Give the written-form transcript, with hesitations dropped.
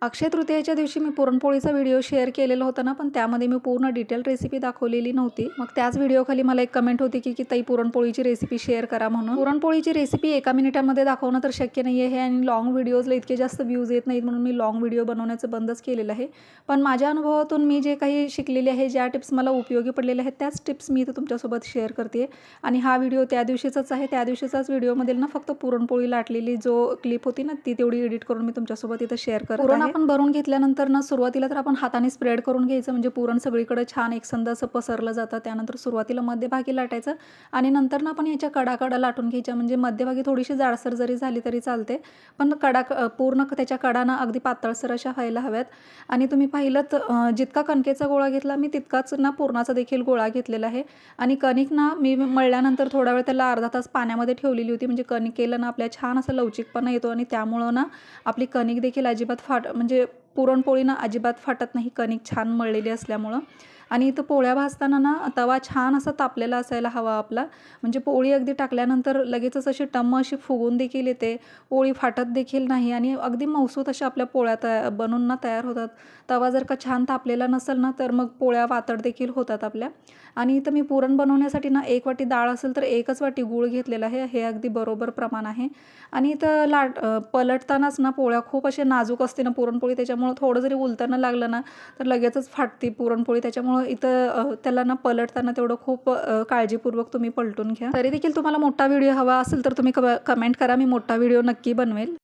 अक्षय तृतीयेच्या दिवशी मी पुरणपोळीचा व्हिडिओ शेअर केलेला होता ना, पण त्यामध्ये मी पूर्ण डिटेल रेसिपी दाखवलेली नव्हती. मग त्याच व्हिडिओखाली मला एक कमेंट होती की ताई पुरणपोळीची रेसिपी शेअर करा म्हणून. पुरणपोळीची रेसिपी 1 मिनिटामध्ये दाखवणं तर शक्य नाही आहे आणि लॉंग व्हिडिओजला इतके जास्त व्ह्यूज येत नाहीत म्हणून मी लॉंग व्हिडिओ बनवण्याचं बंदच केलेलं आहे. पण माझ्या अनुभवातून मी जे काही शिकलेले आहे, ज्या टिप्स मला उपयोगी पडलेल्या आहेत त्याच टिप्स मी इथं तुमच्यासोबत शेअर करते. आणि हा व्हिडिओ त्या दिवशीचाच आहे. त्या दिवशीचाच व्हिडिओमधील ना फक्त पुरणपोळी लाटलेली जो क्लिप होती ना, ती तेवढी एडिट करून मी तुमच्यासोबत इथं शेअर करत आहे. आपण भरून घेतल्यानंतर ना सुरुवातीला तर आपण हाताने स्प्रेड करून घ्यायचं, म्हणजे पुरण सगळीकडे छान एकसंध असं पसरलं जातं. त्यानंतर सुरुवातीला मध्यभागी लाटायचं आणि नंतर ना आपण याच्या कडाकडा लाटून घ्यायच्या, म्हणजे मध्यभागी थोडीशी जाडसर जरी झाली तरी चालते, पण पूर्ण त्याच्या कडाना अगदी पातळसर अशा व्हायला हव्यात. आणि तुम्ही पाहिलं जितका कणकेचा गोळा घेतला मी तितकाच ना पुरणाचा देखील गोळा घेतलेला आहे. आणि कणिक ना मी मळल्यानंतर थोडा वेळ त्याला अर्धा तास पाण्यामध्ये ठेवलेली होती, म्हणजे कणिकेला ना आपल्या छान असा लवचिकपणा येतो आणि त्यामुळं ना आपली कणिक देखील अजिबात म्हणजे पुरणपोळी ना अजिबात फाटत नाही, कणिक छान मळलेली असल्यामुळं. आणि इथं पोळ्या भाजताना ना तवा छान असा तापलेला असायला हवा आपला, म्हणजे पोळी अगदी टाकल्यानंतर लगेचच अशी टम्म अशी फुगून देखील येते, पोळी फाटत देखील नाही आणि अगदी मऊसूत अशा आपल्या पोळ्या बनून ना तयार होतात. तवा जर का छान तापलेला नसेल ना तर मग पोळ्या वातड देखील होतात आपल्या. आणि इथं मी पुरण बनवण्यासाठी ना 1 वाटी डाळ असेल तर 1च वाटी गूळ घेतलेला आहे, हे अगदी बरोबर प्रमाण आहे. आणि इथं पलटतानाच ना पोळ्या खूप असे नाजूक असते ना पुरणपोळी, त्याच्यामुळं थोडं जरी उलताना लागलं ना तर लगेचच फाटते पुरणपोळी. त्याच्यामुळं इथं त्याला ना पलटताना तेवढं खूप काळजीपूर्वक तुम्ही पलटून घ्या. तरी देखील तुम्हाला मोठा व्हिडिओ हवा असेल तर तुम्ही कमेंट करा, मी मोठा व्हिडिओ नक्की बनवेल.